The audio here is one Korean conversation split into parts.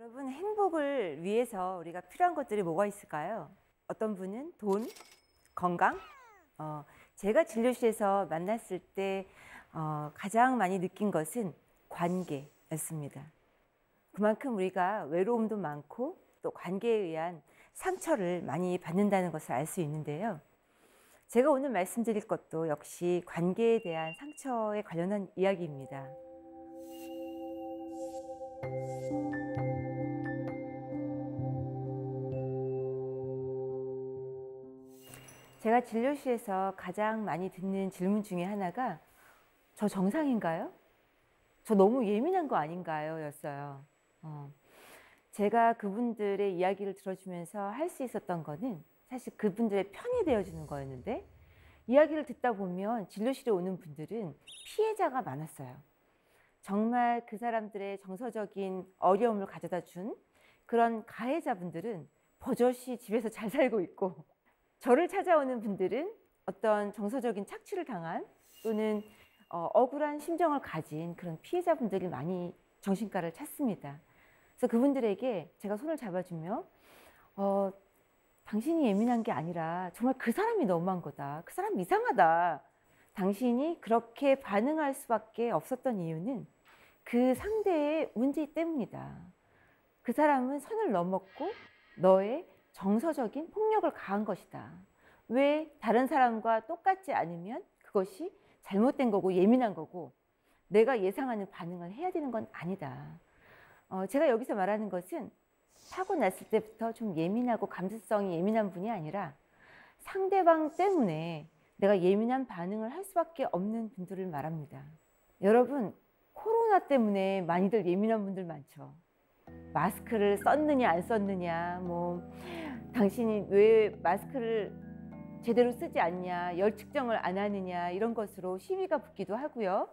여러분, 행복을 위해서 우리가 필요한 것들이 뭐가 있을까요? 어떤 분은 돈, 건강? 제가 진료실에서 만났을 때 가장 많이 느낀 것은 관계였습니다. 그만큼 우리가 외로움도 많고 또 관계에 의한 상처를 많이 받는다는 것을 알 수 있는데요. 제가 오늘 말씀드릴 것도 역시 관계에 대한 상처에 관련한 이야기입니다. 제가 진료실에서 가장 많이 듣는 질문 중에 하나가 저 정상인가요? 저 너무 예민한 거 아닌가요? 였어요. 제가 그분들의 이야기를 들어주면서 할 수 있었던 거는 사실 그분들의 편이 되어주는 거였는데, 이야기를 듣다 보면 진료실에 오는 분들은 피해자가 많았어요. 정말 그 사람들의 정서적인 어려움을 가져다 준 그런 가해자분들은 버젓이 집에서 잘 살고 있고, 저를 찾아오는 분들은 어떤 정서적인 착취를 당한 또는 억울한 심정을 가진 그런 피해자분들이 많이 정신과를 찾습니다. 그래서 그분들에게 제가 손을 잡아주며 당신이 예민한 게 아니라 정말 그 사람이 너무한 거다. 그 사람 이상하다. 당신이 그렇게 반응할 수밖에 없었던 이유는 그 상대의 문제 때문이다. 그 사람은 선을 넘었고 너의 정서적인 폭력을 가한 것이다. 왜 다른 사람과 똑같지 않으면 그것이 잘못된 거고 예민한 거고 내가 예상하는 반응을 해야 되는 건 아니다. 제가 여기서 말하는 것은 타고났을 때부터 좀 예민하고 감수성이 예민한 분이 아니라 상대방 때문에 내가 예민한 반응을 할 수밖에 없는 분들을 말합니다. 여러분, 코로나 때문에 많이들 예민한 분들 많죠. 마스크를 썼느냐 안 썼느냐, 당신이 왜 마스크를 제대로 쓰지 않냐, 열 측정을 안 하느냐, 이런 것으로 시비가 붙기도 하고요.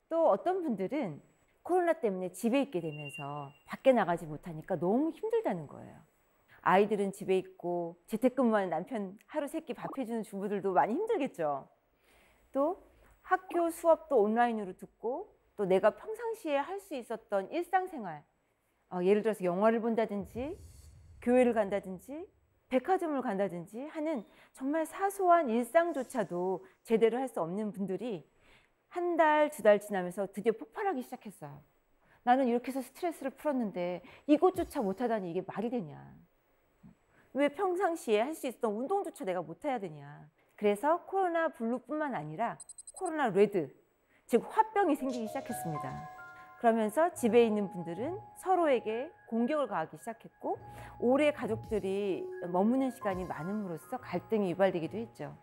또 어떤 분들은 코로나 때문에 집에 있게 되면서 밖에 나가지 못하니까 너무 힘들다는 거예요. 아이들은 집에 있고 재택근무하는 남편 하루 세끼 밥 해주는 주부들도 많이 힘들겠죠. 또 학교 수업도 온라인으로 듣고 또 내가 평상시에 할 수 있었던 일상생활, 예를 들어서 영화를 본다든지 교회를 간다든지 백화점을 간다든지 하는 정말 사소한 일상조차도 제대로 할 수 없는 분들이 한 달, 두 달 지나면서 드디어 폭발하기 시작했어요. 나는 이렇게 해서 스트레스를 풀었는데 이것조차 못하다니 이게 말이 되냐. 왜 평상시에 할 수 있었던 운동조차 내가 못해야 되냐. 그래서 코로나 블루뿐만 아니라 코로나 레드, 즉 화병이 생기기 시작했습니다. 그러면서 집에 있는 분들은 서로에게 공격을 가하기 시작했고, 오래 가족들이 머무는 시간이 많음으로써 갈등이 유발되기도 했죠.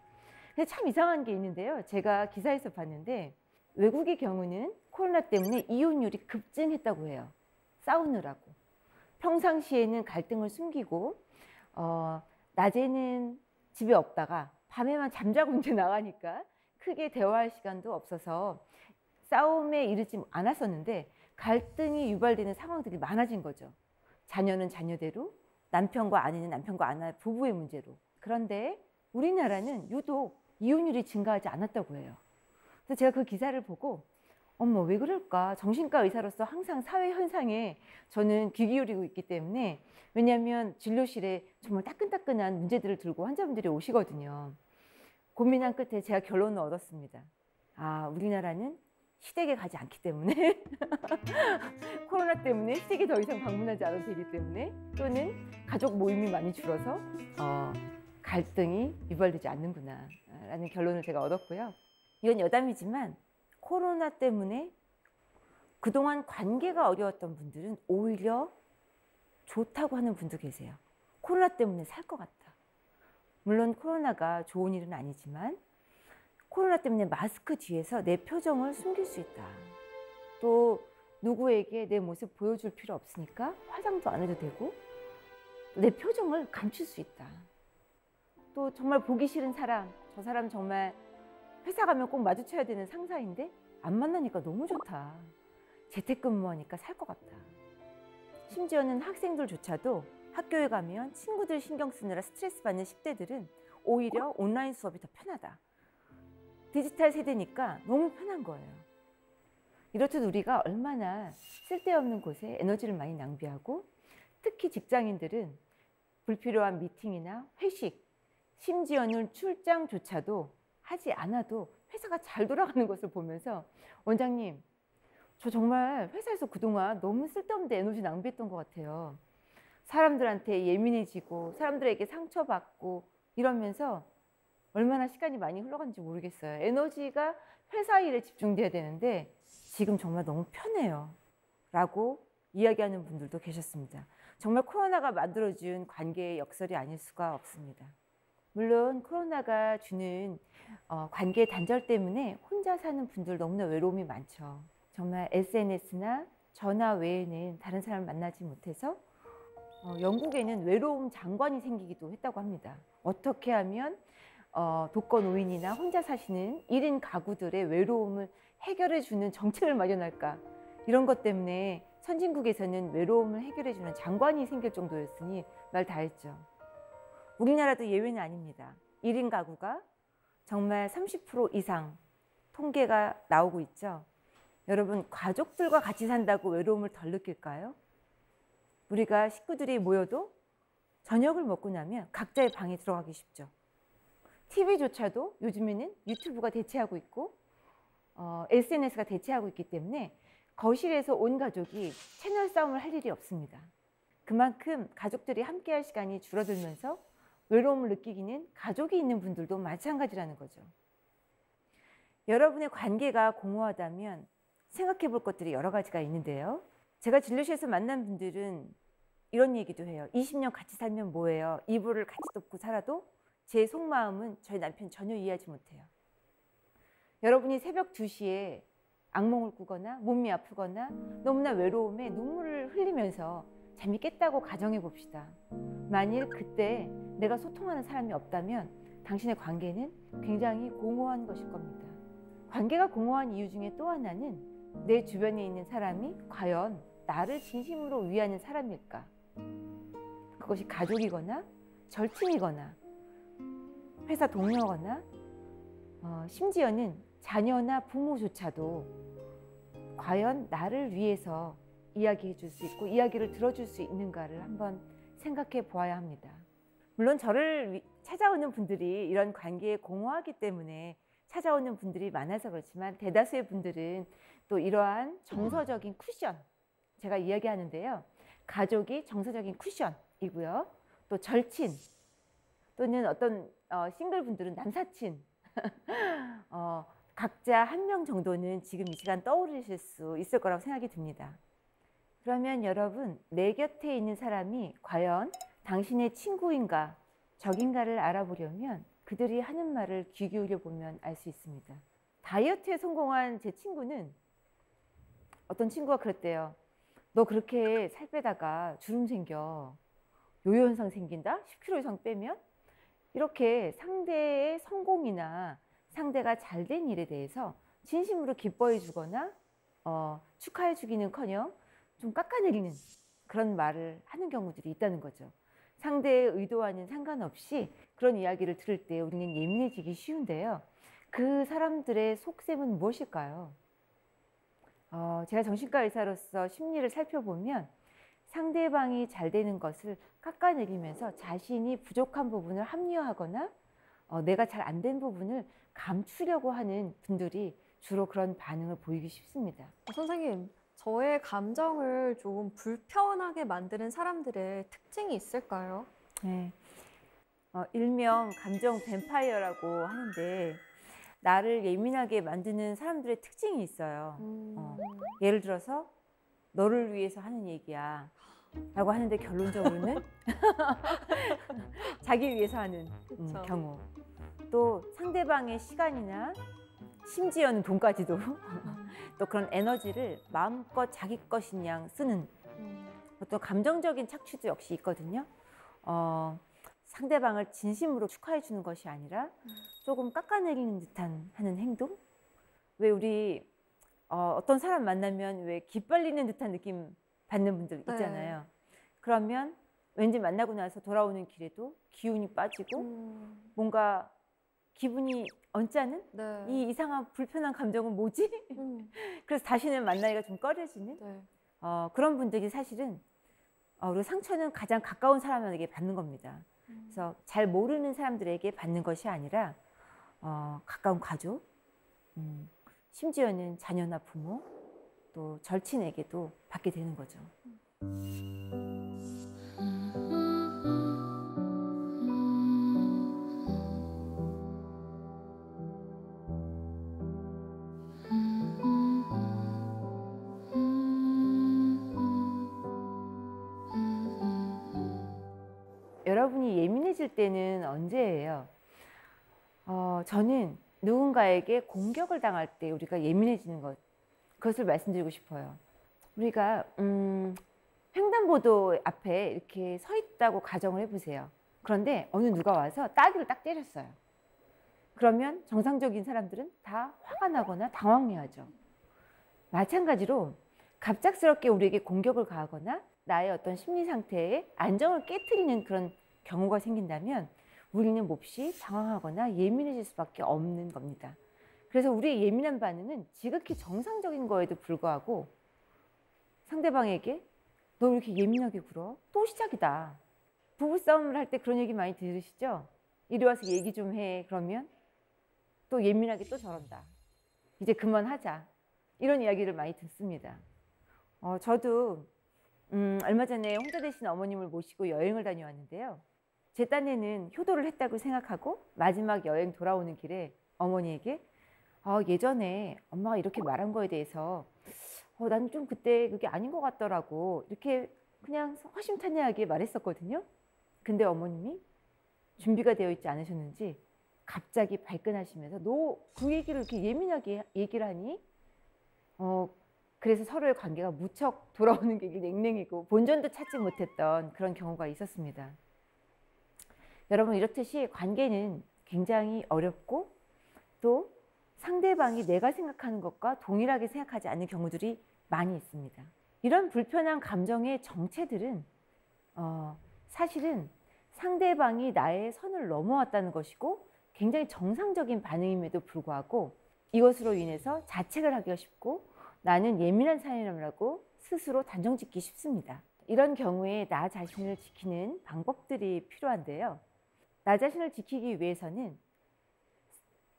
근데 참 이상한 게 있는데요. 제가 기사에서 봤는데 외국의 경우는 코로나 때문에 이혼율이 급증했다고 해요. 싸우느라고. 평상시에는 갈등을 숨기고 낮에는 집에 없다가 밤에만 잠자고 이제 나가니까 크게 대화할 시간도 없어서 싸움에 이르지 않았었는데 갈등이 유발되는 상황들이 많아진 거죠. 자녀는 자녀대로, 남편과 아내는 남편과 아내 부부의 문제로. 그런데 우리나라는 유독 이혼율이 증가하지 않았다고 해요. 그래서 제가 그 기사를 보고 어머, 왜 그럴까? 정신과 의사로서 항상 사회 현상에 저는 귀 기울이고 있기 때문에, 왜냐하면 진료실에 정말 따끈따끈한 문제들을 들고 환자분들이 오시거든요. 고민한 끝에 제가 결론을 얻었습니다. 우리나라는 시댁에 가지 않기 때문에 코로나 때문에 시댁에 더 이상 방문하지 않아도 되기 때문에, 또는 가족 모임이 많이 줄어서 갈등이 유발되지 않는구나 라는 결론을 제가 얻었고요. 이건 여담이지만 코로나 때문에 그동안 관계가 어려웠던 분들은 오히려 좋다고 하는 분도 계세요. 코로나 때문에 살 것 같다. 물론 코로나가 좋은 일은 아니지만 코로나 때문에 마스크 뒤에서 내 표정을 숨길 수 있다. 또 누구에게 내 모습 보여줄 필요 없으니까 화장도 안 해도 되고 내 표정을 감출 수 있다. 또 정말 보기 싫은 사람, 저 사람 정말 회사 가면 꼭 마주쳐야 되는 상사인데 안 만나니까 너무 좋다. 재택근무하니까 살 것 같다. 심지어는 학생들조차도 학교에 가면 친구들 신경 쓰느라 스트레스 받는 10대들은 오히려 온라인 수업이 더 편하다. 디지털 세대니까 너무 편한 거예요. 이렇듯 우리가 얼마나 쓸데없는 곳에 에너지를 많이 낭비하고, 특히 직장인들은 불필요한 미팅이나 회식, 심지어는 출장조차도 하지 않아도 회사가 잘 돌아가는 것을 보면서, 원장님, 저 정말 회사에서 그동안 너무 쓸데없는 에너지 낭비했던 것 같아요. 사람들한테 예민해지고 사람들에게 상처받고 이러면서 얼마나 시간이 많이 흘러간지 모르겠어요. 에너지가 회사 일에 집중돼야 되는데 지금 정말 너무 편해요 라고 이야기하는 분들도 계셨습니다. 정말 코로나가 만들어준 관계의 역설이 아닐 수가 없습니다. 물론 코로나가 주는 관계 단절 때문에 혼자 사는 분들 너무나 외로움이 많죠. 정말 SNS나 전화 외에는 다른 사람을 만나지 못해서 영국에는 외로움 장관이 생기기도 했다고 합니다. 어떻게 하면 독거노인이나 혼자 사시는 1인 가구들의 외로움을 해결해 주는 정책을 마련할까, 이런 것 때문에 선진국에서는 외로움을 해결해 주는 장관이 생길 정도였으니 말 다 했죠. 우리나라도 예외는 아닙니다. 1인 가구가 정말 30% 이상 통계가 나오고 있죠. 여러분, 가족들과 같이 산다고 외로움을 덜 느낄까요? 우리가 식구들이 모여도 저녁을 먹고 나면 각자의 방에 들어가기 쉽죠. TV조차도 요즘에는 유튜브가 대체하고 있고 SNS가 대체하고 있기 때문에 거실에서 온 가족이 채널 싸움을 할 일이 없습니다. 그만큼 가족들이 함께할 시간이 줄어들면서 외로움을 느끼기는 가족이 있는 분들도 마찬가지라는 거죠. 여러분의 관계가 공허하다면 생각해 볼 것들이 여러 가지가 있는데요. 제가 진료실에서 만난 분들은 이런 얘기도 해요. 20년 같이 살면 뭐예요? 이불을 같이 덮고 살아도 제 속마음은 저희 남편 전혀 이해하지 못해요. 여러분이 새벽 2시에 악몽을 꾸거나 몸이 아프거나 너무나 외로움에 눈물을 흘리면서 잠이 깼다고 가정해 봅시다. 만일 그때 내가 소통하는 사람이 없다면 당신의 관계는 굉장히 공허한 것일 겁니다. 관계가 공허한 이유 중에 또 하나는 내 주변에 있는 사람이 과연 나를 진심으로 위하는 사람일까? 그것이 가족이거나 절친이거나 회사 동료거나 심지어는 자녀나 부모조차도 과연 나를 위해서 이야기해 줄 수 있고 이야기를 들어줄 수 있는가를 한번 생각해 보아야 합니다. 물론 저를 찾아오는 분들이 이런 관계에 공허하기 때문에 찾아오는 분들이 많아서 그렇지만 대다수의 분들은 또 이러한 정서적인 쿠션, 제가 이야기하는데요. 가족이 정서적인 쿠션이고요. 또 절친 또는 어떤 싱글 분들은 남사친 각자 한 명 정도는 지금 이 시간 떠오르실 수 있을 거라고 생각이 듭니다. 그러면 여러분, 내 곁에 있는 사람이 과연 당신의 친구인가 적인가를 알아보려면 그들이 하는 말을 귀 기울여 보면 알 수 있습니다. 다이어트에 성공한 제 친구는 어떤 친구가 그랬대요. 너 그렇게 살 빼다가 주름 생겨, 요요 현상 생긴다? 10kg 이상 빼면? 이렇게 상대의 성공이나 상대가 잘 된 일에 대해서 진심으로 기뻐해 주거나 축하해 주기는커녕 좀 깎아내리는 그런 말을 하는 경우들이 있다는 거죠. 상대의 의도와는 상관없이 그런 이야기를 들을 때 우리는 예민해지기 쉬운데요. 그 사람들의 속셈은 무엇일까요? 제가 정신과 의사로서 심리를 살펴보면 상대방이 잘 되는 것을 깎아내리면서 자신이 부족한 부분을 합리화하거나 내가 잘 안 된 부분을 감추려고 하는 분들이 주로 그런 반응을 보이기 쉽습니다. 선생님, 저의 감정을 조금 불편하게 만드는 사람들의 특징이 있을까요? 네. 일명 감정 뱀파이어라고 하는데 나를 예민하게 만드는 사람들의 특징이 있어요. 예를 들어서 너를 위해서 하는 얘기야 라고 하는데 결론적으로는 자기 위해서 하는 경우, 또 상대방의 시간이나 심지어는 돈까지도 또 그런 에너지를 마음껏 자기 것인 양 쓰는 어떤 감정적인 착취도 역시 있거든요. 상대방을 진심으로 축하해 주는 것이 아니라 조금 깎아내리는 듯한 하는 행동? 왜 우리 어떤 사람 만나면 왜 기빨리는 듯한 느낌 받는 분들 있잖아요. 그러면 왠지 만나고 나서 돌아오는 길에도 기운이 빠지고 뭔가 기분이 언짢은 네. 이 이상한 불편한 감정은 뭐지? 그래서 다시는 만나기가 좀 꺼려지는 네. 그런 분들이 사실은 그리고 상처는 가장 가까운 사람에게 받는 겁니다. 그래서 잘 모르는 사람들에게 받는 것이 아니라 가까운 가족, 심지어는 자녀나 부모, 또 절친에게도 받게 되는 거죠. 여러분이 예민해질 때는 언제예요? 저는 누군가에게 공격을 당할 때 우리가 예민해지는 것, 그것을 말씀드리고 싶어요. 우리가 횡단보도 앞에 이렇게 서 있다고 가정을 해보세요. 그런데 어느 누가 와서 따귀를 딱 때렸어요. 그러면 정상적인 사람들은 다 화가 나거나 당황해하죠. 마찬가지로 갑작스럽게 우리에게 공격을 가하거나 나의 어떤 심리 상태에 안정을 깨트리는 그런 경우가 생긴다면 우리는 몹시 당황하거나 예민해질 수밖에 없는 겁니다. 그래서 우리의 예민한 반응은 지극히 정상적인 거에도 불구하고 상대방에게 너 왜 이렇게 예민하게 굴어? 또 시작이다. 부부싸움을 할 때 그런 얘기 많이 들으시죠? 이리 와서 얘기 좀 해. 그러면 또 예민하게 또 저런다. 이제 그만하자. 이런 이야기를 많이 듣습니다. 저도 얼마 전에 혼자 되신 어머님을 모시고 여행을 다녀왔는데요. 제 딴에는 효도를 했다고 생각하고 마지막 여행 돌아오는 길에 어머니에게 예전에 엄마가 이렇게 말한 거에 대해서 난 좀 그때 그게 아닌 것 같더라고. 이렇게 그냥 허심탄회하게 말했었거든요. 근데 어머님이 준비가 되어 있지 않으셨는지 갑자기 발끈하시면서 너 그 얘기를 이렇게 예민하게 얘기를 하니? 그래서 서로의 관계가 무척 돌아오는 게 냉랭이고 본전도 찾지 못했던 그런 경우가 있었습니다. 여러분, 이렇듯이 관계는 굉장히 어렵고 또 상대방이 내가 생각하는 것과 동일하게 생각하지 않는 경우들이 많이 있습니다. 이런 불편한 감정의 정체들은 사실은 상대방이 나의 선을 넘어왔다는 것이고 굉장히 정상적인 반응임에도 불구하고 이것으로 인해서 자책을 하기가 쉽고 나는 예민한 사람이라고 스스로 단정짓기 쉽습니다. 이런 경우에 나 자신을 지키는 방법들이 필요한데요. 나 자신을 지키기 위해서는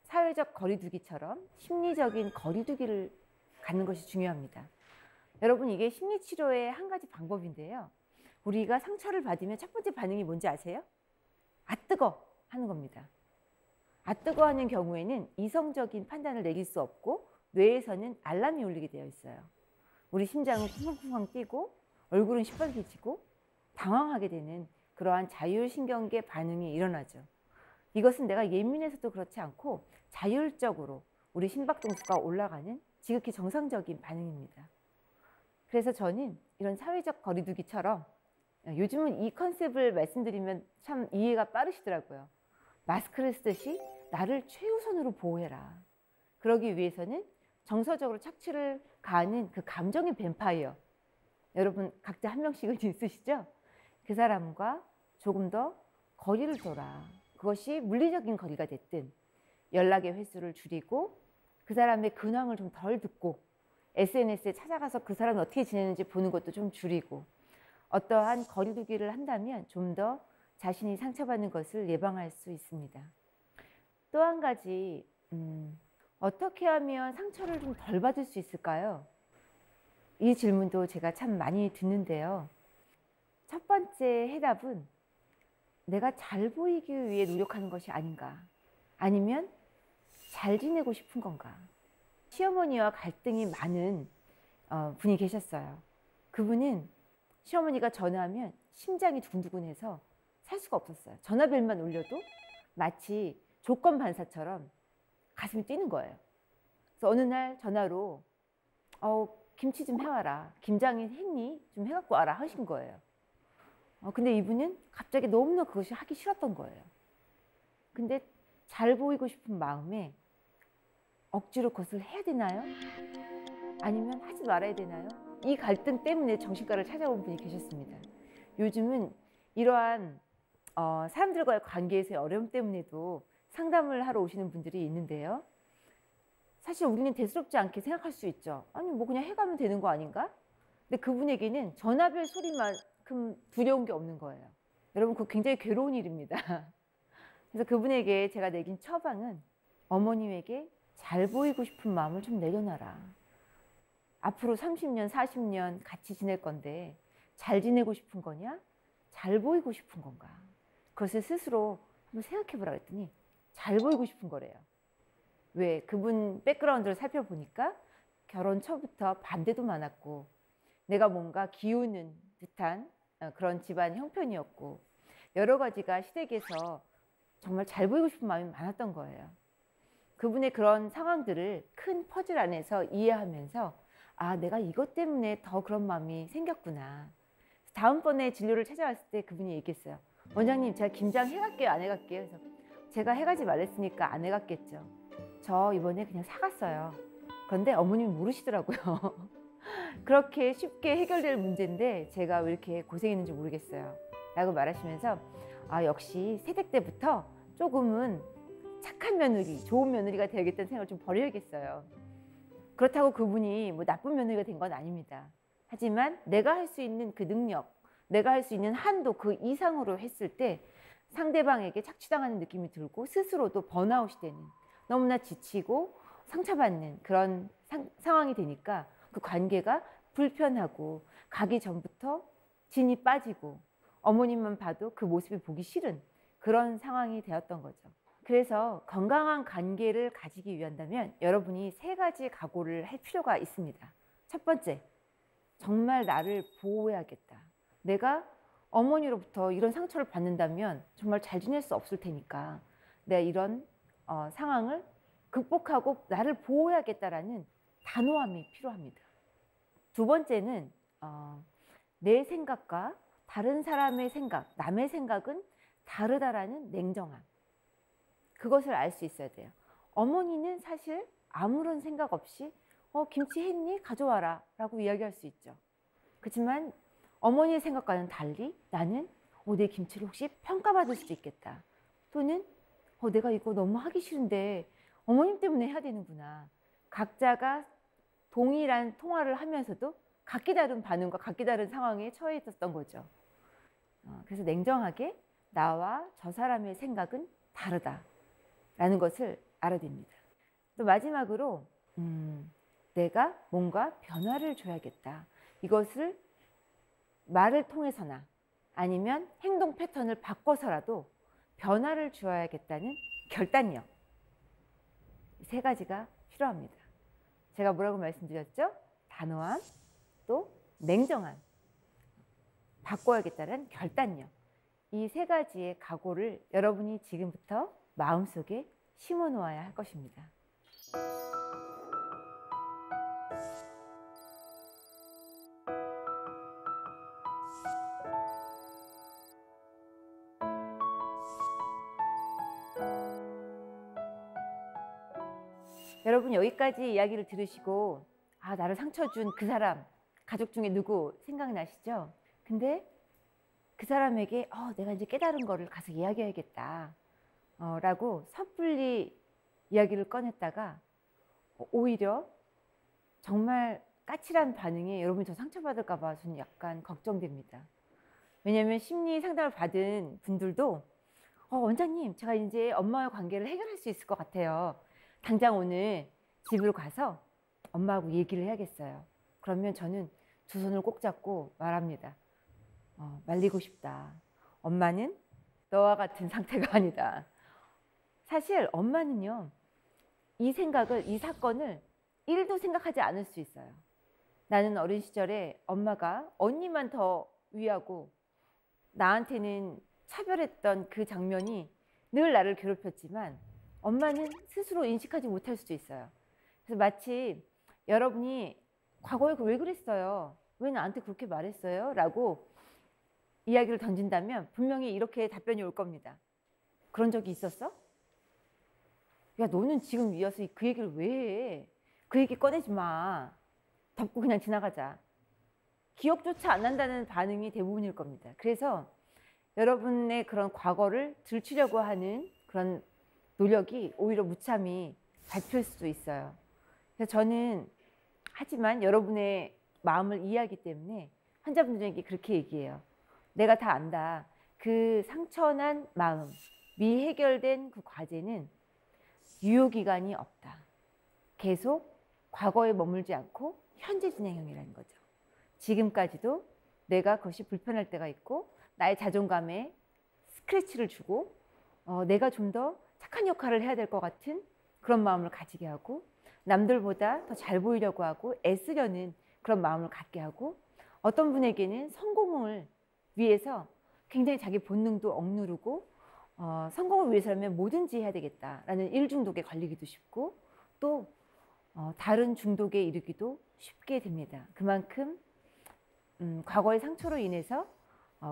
사회적 거리두기처럼 심리적인 거리두기를 갖는 것이 중요합니다. 여러분, 이게 심리치료의 한 가지 방법인데요. 우리가 상처를 받으면 첫 번째 반응이 뭔지 아세요? 아 뜨거! 하는 겁니다. 아 뜨거 하는 경우에는 이성적인 판단을 내릴 수 없고 뇌에서는 알람이 울리게 되어 있어요. 우리 심장은 쿵쾅쿵쾅 뛰고 얼굴은 시뻘개지고 당황하게 되는 그러한 자율신경계 반응이 일어나죠. 이것은 내가 예민해서도 그렇지 않고 자율적으로 우리 심박동수가 올라가는 지극히 정상적인 반응입니다. 그래서 저는 이런 사회적 거리두기처럼 요즘은 이 컨셉을 말씀드리면 참 이해가 빠르시더라고요. 마스크를 쓰듯이 나를 최우선으로 보호해라. 그러기 위해서는 정서적으로 착취를 가하는 그 감정의 뱀파이어, 여러분 각자 한 명씩은 있으시죠? 그 사람과 조금 더 거리를 둬라. 그것이 물리적인 거리가 됐든 연락의 횟수를 줄이고 그 사람의 근황을 좀 덜 듣고 SNS에 찾아가서 그 사람이 어떻게 지내는지 보는 것도 좀 줄이고 어떠한 거리두기를 한다면 좀 더 자신이 상처받는 것을 예방할 수 있습니다. 또 한 가지 어떻게 하면 상처를 좀 덜 받을 수 있을까요? 이 질문도 제가 참 많이 듣는데요. 첫 번째 해답은 내가 잘 보이기 위해 노력하는 것이 아닌가, 아니면 잘 지내고 싶은 건가. 시어머니와 갈등이 많은 분이 계셨어요. 그분은 시어머니가 전화하면 심장이 두근두근해서 살 수가 없었어요. 전화벨만 울려도 마치 조건 반사처럼 가슴이 뛰는 거예요. 그래서 어느 날 전화로 김치 좀 해와라. 김장이 했니? 좀 해갖고 와라 하신 거예요. 근데 이분은 갑자기 너무나 그것이 하기 싫었던 거예요. 근데 잘 보이고 싶은 마음에 억지로 그것을 해야 되나요? 아니면 하지 말아야 되나요? 이 갈등 때문에 정신과를 찾아온 분이 계셨습니다. 요즘은 이러한 사람들과의 관계에서의 어려움 때문에도 상담을 하러 오시는 분들이 있는데요. 사실 우리는 대수롭지 않게 생각할 수 있죠. 아니 뭐 그냥 해가면 되는 거 아닌가? 근데 그분에게는 전화벨 소리만큼 두려운 게 없는 거예요. 여러분 그거 굉장히 괴로운 일입니다. 그래서 그분에게 제가 내긴 처방은 어머님에게 잘 보이고 싶은 마음을 좀 내려놔라. 앞으로 30년, 40년 같이 지낼 건데 잘 지내고 싶은 거냐? 잘 보이고 싶은 건가? 그것을 스스로 한번 생각해 보라 그랬더니 잘 보이고 싶은 거래요. 왜? 그분 백그라운드를 살펴보니까 결혼 초부터 반대도 많았고 내가 뭔가 기우는 듯한 그런 집안 형편이었고 여러 가지가 시댁에서 정말 잘 보이고 싶은 마음이 많았던 거예요. 그분의 그런 상황들을 큰 퍼즐 안에서 이해하면서 아, 내가 이것 때문에 더 그런 마음이 생겼구나. 다음번에 진료를 찾아왔을 때 그분이 얘기했어요. 원장님, 제가 김장 해갈게요, 안 해갈게요? 그래서 제가 해가지 말랬으니까 안 해갔겠죠. 저 이번에 그냥 사갔어요. 그런데 어머님이 모르시더라고요. 그렇게 쉽게 해결될 문제인데 제가 왜 이렇게 고생했는지 모르겠어요. 라고 말하시면서 아, 역시 새댁 때부터 조금은 착한 며느리, 좋은 며느리가 되야겠다는 생각을 좀 버려야겠어요. 그렇다고 그분이 뭐 나쁜 며느리가 된 건 아닙니다. 하지만 내가 할 수 있는 그 능력, 내가 할 수 있는 한도 그 이상으로 했을 때 상대방에게 착취당하는 느낌이 들고 스스로도 번아웃이 되는, 너무나 지치고 상처받는 그런 상황이 되니까 그 관계가 불편하고 가기 전부터 진이 빠지고 어머님만 봐도 그 모습이 보기 싫은 그런 상황이 되었던 거죠. 그래서 건강한 관계를 가지기 위한다면 여러분이 세 가지 각오를 할 필요가 있습니다. 첫 번째, 정말 나를 보호해야겠다. 내가 어머니로부터 이런 상처를 받는다면 정말 잘 지낼 수 없을 테니까 내가 이런 상황을 극복하고 나를 보호해야겠다라는 단호함이 필요합니다. 두 번째는 내 생각과 다른 사람의 생각, 남의 생각은 다르다라는 냉정함. 그것을 알 수 있어야 돼요. 어머니는 사실 아무런 생각 없이 김치 했니? 가져와라 라고 이야기할 수 있죠. 그렇지만 어머니의 생각과는 달리 나는 내 김치를 혹시 평가받을 수도 있겠다. 또는 내가 이거 너무 하기 싫은데 어머님 때문에 해야 되는구나. 각자가 동일한 통화를 하면서도 각기 다른 반응과 각기 다른 상황에 처해 있었던 거죠. 그래서 냉정하게 나와 저 사람의 생각은 다르다라는 것을 알아야 됩니다. 또 마지막으로 내가 뭔가 변화를 줘야겠다. 이것을 말을 통해서나 아니면 행동 패턴을 바꿔서라도 변화를 주어야겠다는 결단력. 세 가지가 필요합니다. 제가 뭐라고 말씀드렸죠? 단호함, 또 냉정함, 바꿔야겠다는 결단력. 이 세 가지의 각오를 여러분이 지금부터 마음속에 심어 놓아야 할 것입니다. 여러분 여기까지 이야기를 들으시고 나를 상처 준 그 사람, 가족 중에 누구 생각나시죠? 근데 그 사람에게 내가 이제 깨달은 거를 가서 이야기해야겠다 라고 섣불리 이야기를 꺼냈다가 오히려 정말 까칠한 반응에 여러분이 더 상처받을까 봐 저는 약간 걱정됩니다. 왜냐하면 심리 상담을 받은 분들도 원장님, 제가 이제 엄마와의 관계를 해결할 수 있을 것 같아요. 당장 오늘 집으로 가서 엄마하고 얘기를 해야겠어요. 그러면 저는 두 손을 꼭 잡고 말합니다. 말리고 싶다. 엄마는 너와 같은 상태가 아니다. 사실 엄마는요, 이 생각을, 이 사건을 1도 생각하지 않을 수 있어요. 나는 어린 시절에 엄마가 언니만 더 위하고 나한테는 차별했던 그 장면이 늘 나를 괴롭혔지만 엄마는 스스로 인식하지 못할 수도 있어요. 그래서 마치 여러분이 과거에 왜 그랬어요? 왜 나한테 그렇게 말했어요? 라고 이야기를 던진다면 분명히 이렇게 답변이 올 겁니다. 그런 적이 있었어? 야, 너는 지금 이어서 그 얘기를 왜 해? 그 얘기 꺼내지 마. 덮고 그냥 지나가자. 기억조차 안 난다는 반응이 대부분일 겁니다. 그래서 여러분의 그런 과거를 들추려고 하는 그런 노력이 오히려 무참히 밟힐 수도 있어요. 그래서 저는 하지만 여러분의 마음을 이해하기 때문에 환자분들에게 그렇게 얘기해요. 내가 다 안다. 그 상처난 마음, 미해결된 그 과제는 유효기간이 없다. 계속 과거에 머물지 않고 현재 진행형이라는 거죠. 지금까지도 내가 그것이 불편할 때가 있고 나의 자존감에 스크래치를 주고 내가 좀 더 착한 역할을 해야 될 것 같은 그런 마음을 가지게 하고 남들보다 더 잘 보이려고 하고 애쓰려는 그런 마음을 갖게 하고 어떤 분에게는 성공을 위해서 굉장히 자기 본능도 억누르고 성공을 위해서라면 뭐든지 해야 되겠다라는 일 중독에 걸리기도 쉽고 또 다른 중독에 이르기도 쉽게 됩니다. 그만큼 과거의 상처로 인해서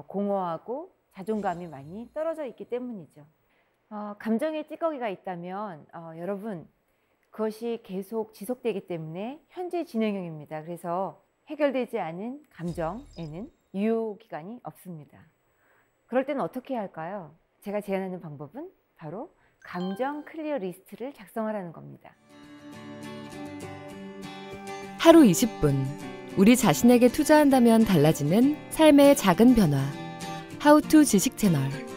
공허하고 자존감이 많이 떨어져 있기 때문이죠. 감정의 찌꺼기가 있다면 여러분 그것이 계속 지속되기 때문에 현재 진행형입니다. 그래서 해결되지 않은 감정에는 유효기간이 없습니다. 그럴 때는 어떻게 해야 할까요? 제가 제안하는 방법은 바로 감정 클리어 리스트를 작성하라는 겁니다. 하루 20분. 우리 자신에게 투자한다면 달라지는 삶의 작은 변화. 하우투 지식 채널.